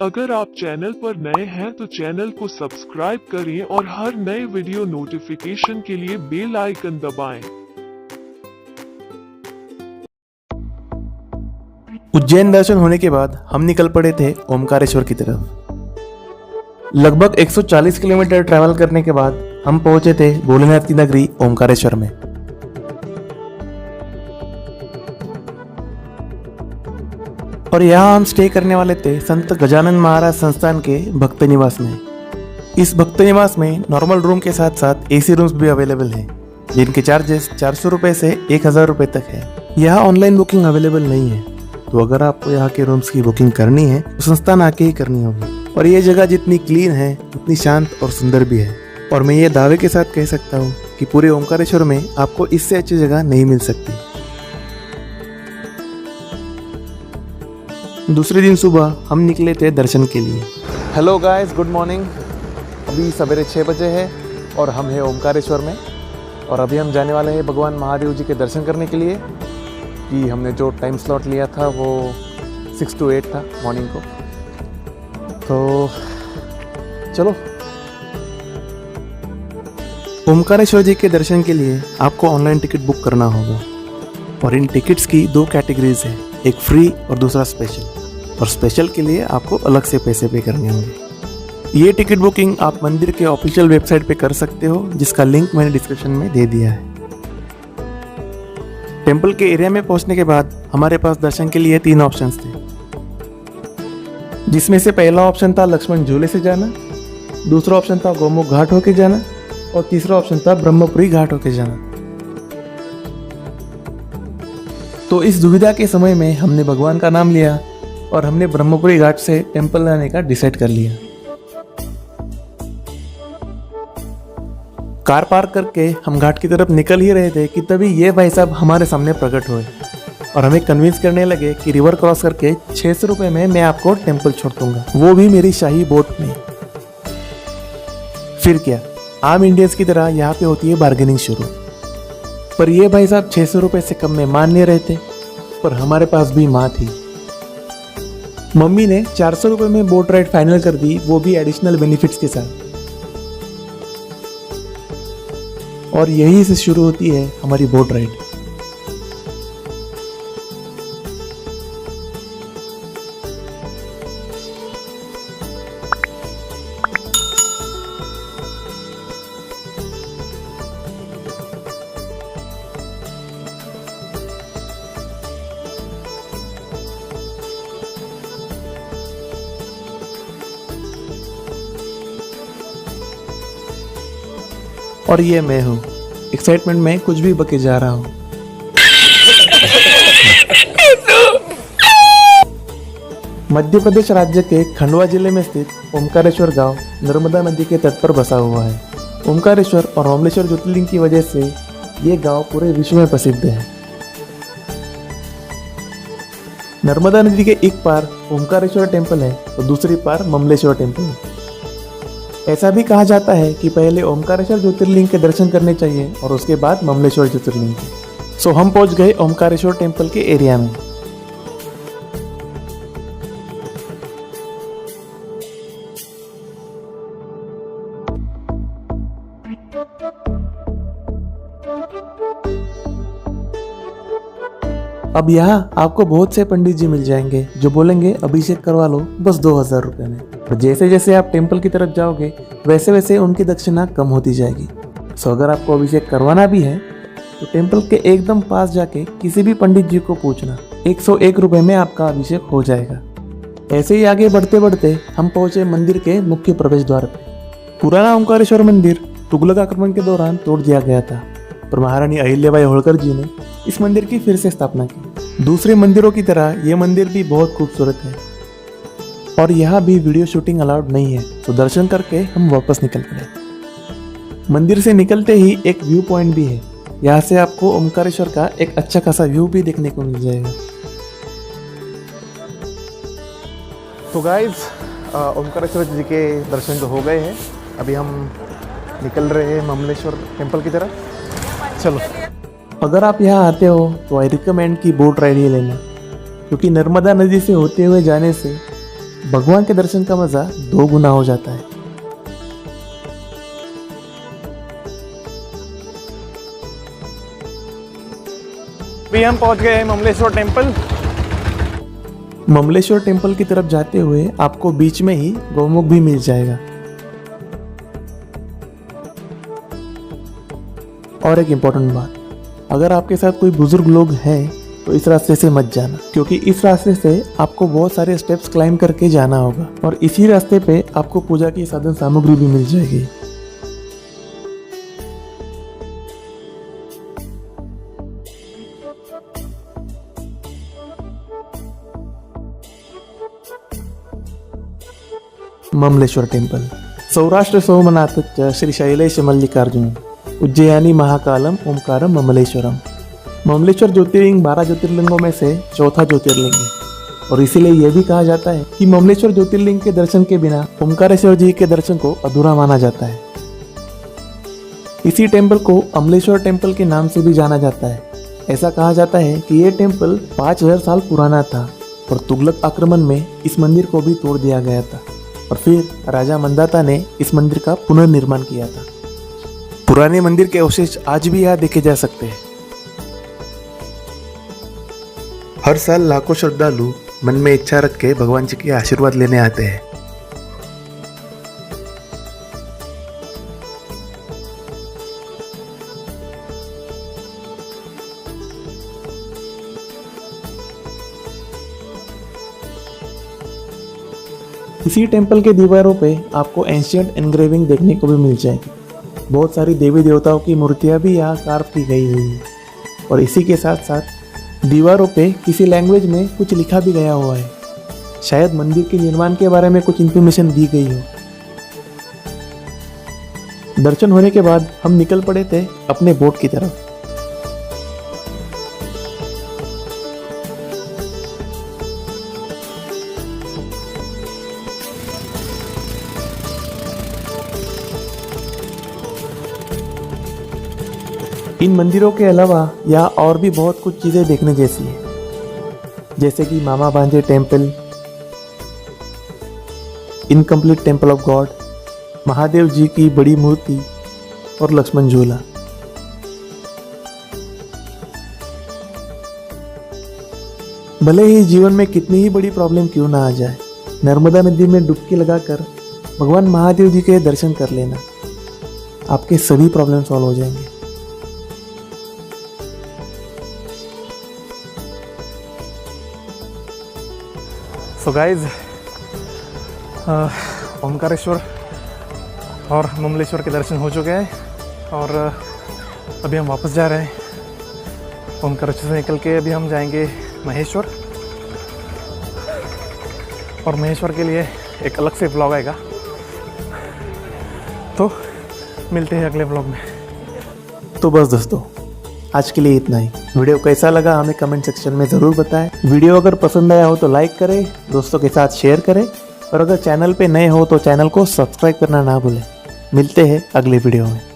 अगर आप चैनल पर नए हैं तो चैनल को सब्सक्राइब करें और हर नए वीडियो नोटिफिकेशन के लिए बेल आइकन दबाएं। उज्जैन दर्शन होने के बाद हम निकल पड़े थे ओमकारेश्वर की तरफ। लगभग 140 किलोमीटर ट्रैवल करने के बाद हम पहुंचे थे भोलेनाथ की नगरी ओमकारेश्वर में। और यहाँ हम स्टे करने वाले थे संत गजानन महाराज संस्थान के भक्त निवास में। इस भक्त निवास में नॉर्मल रूम के साथ साथ एसी रूम्स भी अवेलेबल हैं, जिनके चार्जेस 400 रुपये से 1000 रुपये तक है। यहाँ ऑनलाइन बुकिंग अवेलेबल नहीं है, तो अगर आपको यहाँ के रूम्स की बुकिंग करनी है तो संस्थान आके ही करनी होगी। और ये जगह जितनी क्लीन है उतनी शांत और सुंदर भी है। और मैं ये दावे के साथ कह सकता हूँ कि पूरे ओमकारेश्वर में आपको इससे अच्छी जगह नहीं मिल सकती। दूसरे दिन सुबह हम निकले थे दर्शन के लिए। Hello guys, good morning. अभी सवेरे 6 बजे है और हम हैं ओमकारेश्वर में। और अभी हम जाने वाले हैं भगवान महादेव जी के दर्शन करने के लिए। कि हमने जो टाइम स्लॉट लिया था वो 6 to 8 था मॉर्निंग को। तो चलो। ओमकारेश्वर जी के दर्शन के लिए आपको ऑनलाइन टिकट बुक करना होगा। और इन टिकट्स की 2 कैटेगरीज है, एक फ्री और दूसरा स्पेशल। और स्पेशल के लिए आपको अलग से पैसे पे करने होंगे। ये टिकट बुकिंग आप मंदिर के ऑफिशियल वेबसाइट पे कर सकते हो, जिसका लिंक मैंने डिस्क्रिप्शन में दे दिया है। टेंपल के एरिया में पहुंचने के बाद हमारे पास दर्शन के लिए 3 ऑप्शंस थे, जिसमें से पहला ऑप्शन था लक्ष्मण झूले से जाना, दूसरा ऑप्शन था गौमुख घाट होके जाना और तीसरा ऑप्शन था ब्रह्मपुरी घाट होके जाना। तो इस दुविधा के समय में हमने भगवान का नाम लिया और हमने ब्रह्मपुरी घाट से टेंपल आने का डिसाइड कर लिया। कार पार्क करके हम घाट की तरफ निकल ही रहे थे कि तभी ये भाई साहब हमारे सामने प्रकट हुए और हमें कन्विंस करने लगे कि रिवर क्रॉस करके 600 रुपये में मैं आपको टेंपल छोड़ दूंगा, वो भी मेरी शाही बोट में। फिर क्या, आम इंडियंस की तरह यहाँ पे होती है बार्गेनिंग शुरू। पर ये भाई साहब 600 रुपये से कम में मान नहीं रहे थे। पर हमारे पास भी माँ थी। मम्मी ने 400 रुपये में बोट राइड फाइनल कर दी, वो भी एडिशनल बेनिफिट्स के साथ। और यही से शुरू होती है हमारी बोट राइड। और ये मैं हूँ, एक्साइटमेंट में कुछ भी बके जा रहा हूँ। मध्य प्रदेश राज्य के खंडवा जिले में स्थित ओमकारेश्वर गांव नर्मदा नदी के तट पर बसा हुआ है। ओमकारेश्वर और ओमलेश्वर ज्योतिर्लिंग की वजह से ये गांव पूरे विश्व में प्रसिद्ध है। नर्मदा नदी के एक पार ओमकारेश्वर टेम्पल है तो दूसरी पार ममलेश्वर टेम्पल है। ऐसा भी कहा जाता है कि पहले ओमकारेश्वर ज्योतिर्लिंग के दर्शन करने चाहिए और उसके बाद ममलेश्वर ज्योतिर्लिंग के। सो हम पहुंच गए ओमकारेश्वर टेम्पल के एरिया में। अब यहाँ आपको बहुत से पंडित जी मिल जाएंगे जो बोलेंगे अभिषेक करवा लो बस 2000 रुपये में। और जैसे जैसे आप टेंपल की तरफ जाओगे वैसे वैसे उनकी दक्षिणा कम होती जाएगी। सो अगर आपको अभिषेक करवाना भी है तो टेंपल के एकदम पास जाके किसी भी पंडित जी को पूछना, 101 रुपये में आपका अभिषेक हो जाएगा। ऐसे ही आगे बढ़ते बढ़ते हम पहुंचे मंदिर के मुख्य प्रवेश द्वार पे। पुराना ओमकारेश्वर मंदिर तुगलक आक्रमण के दौरान तोड़ दिया गया था, पर महारानी अहिल्याबाई होलकर जी ने इस मंदिर की फिर से स्थापना की। दूसरे मंदिरों की तरह ये मंदिर भी बहुत खूबसूरत है और यहाँ भी वीडियो शूटिंग अलाउड नहीं है। तो दर्शन करके हम वापस निकल पड़े। मंदिर से निकलते ही एक व्यू पॉइंट भी है, यहाँ से आपको ओमकारेश्वर का एक अच्छा खासा व्यू भी देखने को मिल जाएगा। तो गाइस, ओमकारेश्वर जी के दर्शन तो हो गए हैं। अभी हम निकल रहे हैं ममलेश्वर टेम्पल की तरफ। चलो। अगर आप यहाँ आते हो तो आई रिकमेंड कि बोट राइड ही लेना, क्योंकि नर्मदा नदी से होते हुए जाने से भगवान के दर्शन का मजा 2 गुना हो जाता है। अभी हम पहुंच गए ममलेश्वर टेम्पल। ममलेश्वर टेम्पल की तरफ जाते हुए आपको बीच में ही गौमुख भी मिल जाएगा। और एक इम्पोर्टेंट बात, अगर आपके साथ कोई बुजुर्ग लोग हैं तो इस रास्ते से मत जाना, क्योंकि इस रास्ते से आपको बहुत सारे स्टेप्स क्लाइंब करके जाना होगा और इसी रास्ते पे आपको पूजा की साधन सामग्री भी मिल जाएगी। ममलेश्वर टेम्पल सौराष्ट्र सोमनाथ श्री शैलेश मल्लिकार्जुन उज्जैनी महाकालम ओमकारम ममलेश्वरम। ममलेश्वर ज्योतिर्लिंग 12 ज्योतिर्लिंगों में से चौथा ज्योतिर्लिंग है और इसीलिए यह भी कहा जाता है कि ममलेश्वर ज्योतिर्लिंग के दर्शन के बिना ओमकारेश्वर जी के दर्शन को अधूरा माना जाता है। इसी टेम्पल को अमलेश्वर टेम्पल के नाम से भी जाना जाता है। ऐसा कहा जाता है कि यह टेम्पल 5000 साल पुराना था और तुगलक आक्रमण में इस मंदिर को भी तोड़ दिया गया था और फिर राजा मंदाता ने इस मंदिर का पुनर्निर्माण किया था। पुराने मंदिर के अवशेष आज भी यहाँ देखे जा सकते हैं। हर साल लाखों श्रद्धालु मन में इच्छा रख के भगवान जी के आशीर्वाद लेने आते हैं। इसी टेम्पल के दीवारों पे आपको एंशियंट एनग्रेविंग देखने को भी मिल जाएगी। बहुत सारी देवी देवताओं की मूर्तियां भी यहाँ कार्व की गई हुई है और इसी के साथ साथ दीवारों पे किसी लैंग्वेज में कुछ लिखा भी गया हुआ है। शायद मंदिर के निर्माण के बारे में कुछ इन्फॉर्मेशन दी गई हो। दर्शन होने के बाद हम निकल पड़े थे अपने बोट की तरफ। इन मंदिरों के अलावा यहाँ और भी बहुत कुछ चीज़ें देखने जैसी है, जैसे कि Mama Bhanje temple, incomplete temple of god, Mahadev ji की बड़ी मूर्ति और लक्ष्मण झूला। भले ही जीवन में कितनी ही बड़ी प्रॉब्लम क्यों ना आ जाए, नर्मदा नदी में डुबकी लगाकर भगवान महादेव जी के दर्शन कर लेना, आपके सभी प्रॉब्लम सॉल्व हो जाएंगे। सो गाइज, ओमकारेश्वर और ममलेश्वर के दर्शन हो चुके हैं और अभी हम वापस जा रहे हैं। ओमकारेश्वर से निकल के अभी हम जाएंगे महेश्वर और महेश्वर के लिए एक अलग से व्लॉग आएगा, तो मिलते हैं अगले व्लॉग में। तो बस दोस्तों, आज के लिए इतना ही। वीडियो कैसा लगा हमें कमेंट सेक्शन में ज़रूर बताएं। वीडियो अगर पसंद आया हो तो लाइक करें, दोस्तों के साथ शेयर करें और अगर चैनल पे नए हो तो चैनल को सब्सक्राइब करना ना भूलें। मिलते हैं अगले वीडियो में।